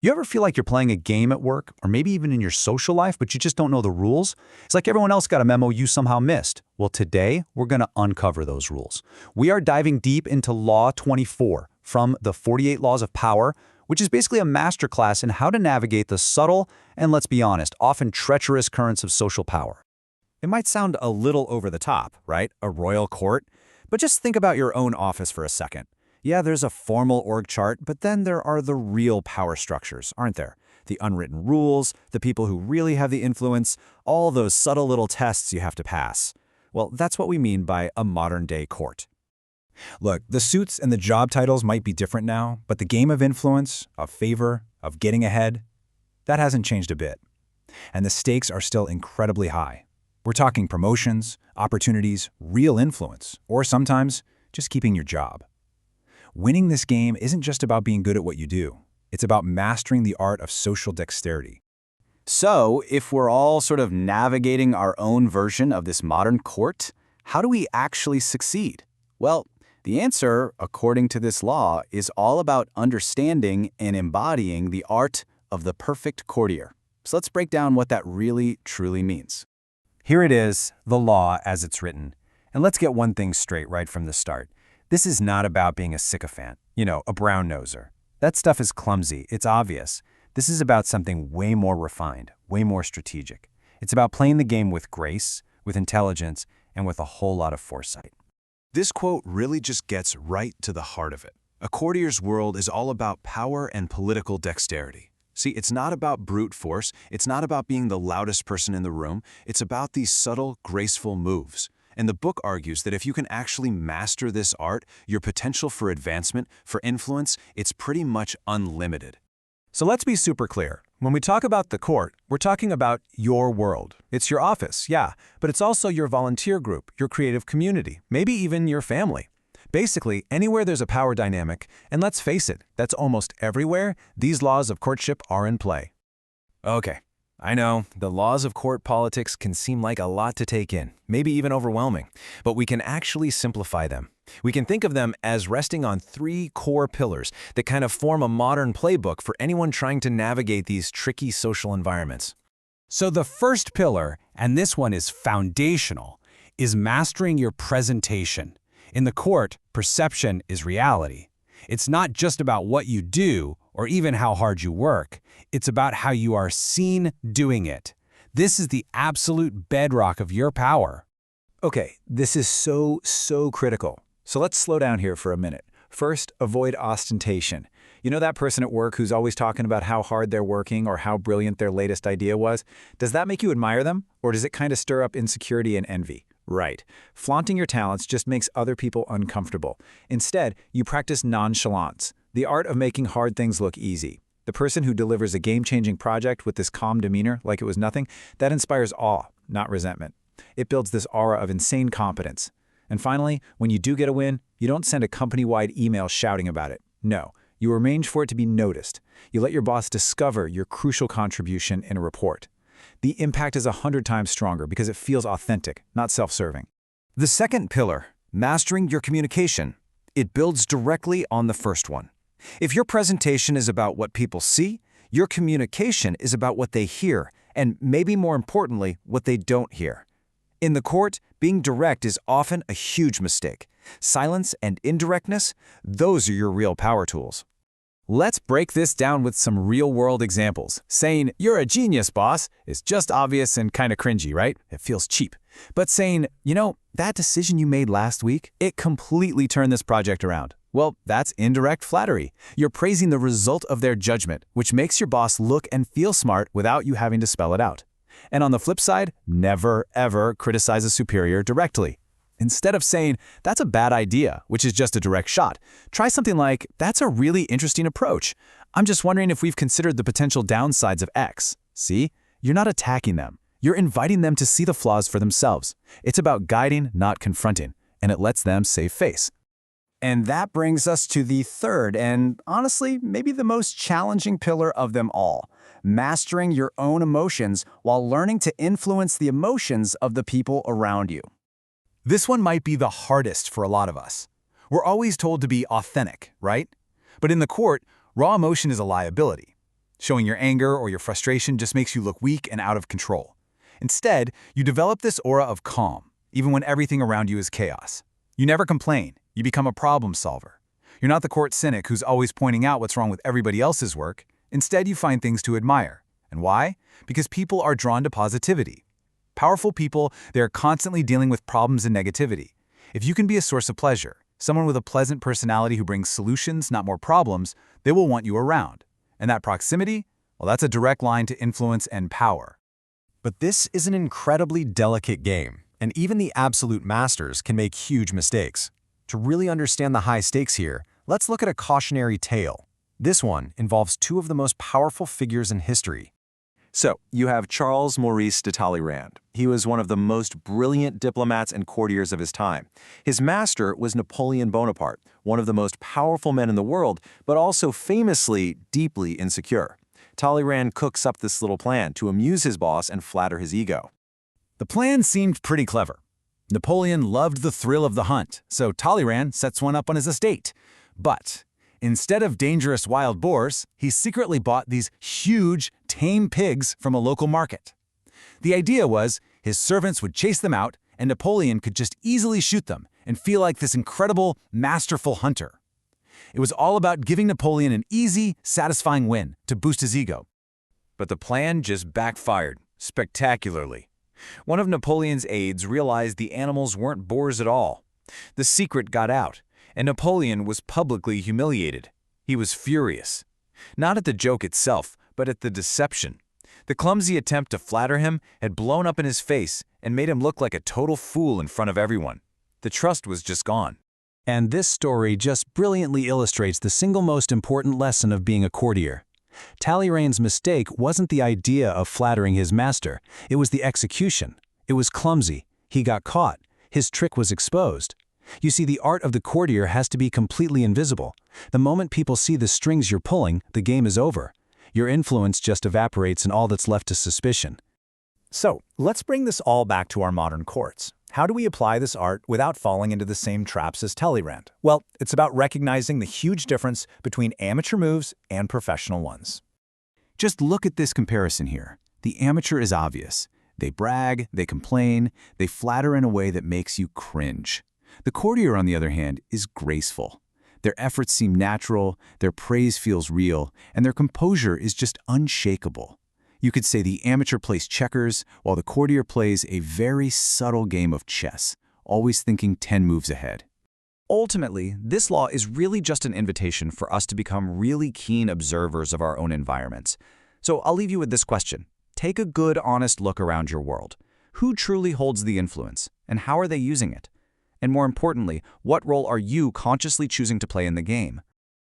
You ever feel like you're playing a game at work, or maybe even in your social life, but you just don't know the rules? It's like everyone else got a memo you somehow missed. Well, today, we're going to uncover those rules. We are diving deep into Law 24 from the 48 Laws of Power, which is basically a masterclass in how to navigate the subtle and, let's be honest, often treacherous currents of social power. It might sound a little over the top, right? A royal court. But just think about your own office for a second. Yeah, there's a formal org chart, but then there are the real power structures, aren't there? The unwritten rules, the people who really have the influence, all those subtle little tests you have to pass. Well, that's what we mean by a modern-day court. Look, the suits and the job titles might be different now, but the game of influence, of favor, of getting ahead, that hasn't changed a bit. And the stakes are still incredibly high. We're talking promotions, opportunities, real influence, or sometimes just keeping your job. Winning this game isn't just about being good at what you do. It's about mastering the art of social dexterity. So, if we're all sort of navigating our own version of this modern court, how do we actually succeed? Well, the answer, according to this law, is all about understanding and embodying the art of the perfect courtier. So let's break down what that really, truly means. Here it is, the law as it's written. And let's get one thing straight right from the start. This is not about being a sycophant, a brown-noser. That stuff is clumsy, it's obvious. This is about something way more refined, way more strategic. It's about playing the game with grace, with intelligence, and with a whole lot of foresight. This quote really just gets right to the heart of it. A courtier's world is all about power and political dexterity. See, it's not about brute force, it's not about being the loudest person in the room, it's about these subtle, graceful moves. And the book argues that if you can actually master this art, your potential for advancement, for influence, it's pretty much unlimited. So let's be super clear. When we talk about the court, we're talking about your world. It's your office, yeah, but it's also your volunteer group, your creative community, maybe even your family. Basically, anywhere there's a power dynamic, and let's face it, that's almost everywhere, these laws of courtship are in play. Okay. I know, the laws of court politics can seem like a lot to take in, maybe even overwhelming, but we can actually simplify them. We can think of them as resting on 3 core pillars that kind of form a modern playbook for anyone trying to navigate these tricky social environments. So the first pillar, and this one is foundational, is mastering your presentation. In the court, perception is reality. It's not just about what you do or even how hard you work. It's about how you are seen doing it. This is the absolute bedrock of your power. Okay, this is so critical. So let's slow down here for a minute. First, avoid ostentation. You know that person at work who's always talking about how hard they're working or how brilliant their latest idea was? Does that make you admire them? Or does it kind of stir up insecurity and envy? Right. Flaunting your talents just makes other people uncomfortable. Instead, you practice nonchalance, the art of making hard things look easy. The person who delivers a game-changing project with this calm demeanor, like it was nothing, that inspires awe, not resentment. It builds this aura of insane competence. And finally, when you do get a win, you don't send a company-wide email shouting about it. No, you arrange for it to be noticed. You let your boss discover your crucial contribution in a report. The impact is 100 times stronger because it feels authentic, not self-serving. The second pillar, mastering your communication, it builds directly on the first one. If your presentation is about what people see, your communication is about what they hear, and maybe more importantly, what they don't hear. In the court, being direct is often a huge mistake. Silence and indirectness, those are your real power tools. Let's break this down with some real-world examples. Saying, "You're a genius, boss," is just obvious and kind of cringy, right? It feels cheap. But saying, "That decision you made last week, it completely turned this project around." Well, that's indirect flattery. You're praising the result of their judgment, which makes your boss look and feel smart without you having to spell it out. And on the flip side, never, ever criticize a superior directly. Instead of saying, "That's a bad idea," which is just a direct shot, try something like, "That's a really interesting approach. I'm just wondering if we've considered the potential downsides of X." See? You're not attacking them. You're inviting them to see the flaws for themselves. It's about guiding, not confronting, and it lets them save face. And that brings us to the third and, honestly, maybe the most challenging pillar of them all, mastering your own emotions while learning to influence the emotions of the people around you. This one might be the hardest for a lot of us. We're always told to be authentic, right? But in the court, raw emotion is a liability. Showing your anger or your frustration just makes you look weak and out of control. Instead, you develop this aura of calm, even when everything around you is chaos. You never complain. You become a problem solver. You're not the court cynic who's always pointing out what's wrong with everybody else's work. Instead, you find things to admire. And why? Because people are drawn to positivity. Powerful people, they're constantly dealing with problems and negativity. If you can be a source of pleasure, someone with a pleasant personality who brings solutions, not more problems, they will want you around. And that proximity, well, that's a direct line to influence and power. But this is an incredibly delicate game, and even the absolute masters can make huge mistakes. To really understand the high stakes here, let's look at a cautionary tale. This one involves two of the most powerful figures in history. So, you have Charles Maurice de Talleyrand. He was one of the most brilliant diplomats and courtiers of his time. His master was Napoleon Bonaparte, one of the most powerful men in the world, but also famously deeply insecure. Talleyrand cooks up this little plan to amuse his boss and flatter his ego. The plan seemed pretty clever. Napoleon loved the thrill of the hunt, so Talleyrand sets one up on his estate. But instead of dangerous wild boars, he secretly bought these huge, tame pigs from a local market. The idea was his servants would chase them out, and Napoleon could just easily shoot them and feel like this incredible, masterful hunter. It was all about giving Napoleon an easy, satisfying win to boost his ego. But the plan just backfired spectacularly. One of Napoleon's aides realized the animals weren't boars at all. The secret got out, and Napoleon was publicly humiliated. He was furious. Not at the joke itself, but at the deception. The clumsy attempt to flatter him had blown up in his face and made him look like a total fool in front of everyone. The trust was just gone. And this story just brilliantly illustrates the single most important lesson of being a courtier. Talleyrand's mistake wasn't the idea of flattering his master, it was the execution. It was clumsy. He got caught. His trick was exposed. You see, the art of the courtier has to be completely invisible. The moment people see the strings you're pulling, the game is over. Your influence just evaporates and all that's left is suspicion. So, let's bring this all back to our modern courts. How do we apply this art without falling into the same traps as Talleyrand? Well, it's about recognizing the huge difference between amateur moves and professional ones. Just look at this comparison here. The amateur is obvious. They brag, they complain, they flatter in a way that makes you cringe. The courtier, on the other hand, is graceful. Their efforts seem natural, their praise feels real, and their composure is just unshakable. You could say the amateur plays checkers, while the courtier plays a very subtle game of chess, always thinking 10 moves ahead. Ultimately, this law is really just an invitation for us to become really keen observers of our own environments. So I'll leave you with this question. Take a good, honest look around your world. Who truly holds the influence, and how are they using it? And more importantly, what role are you consciously choosing to play in the game?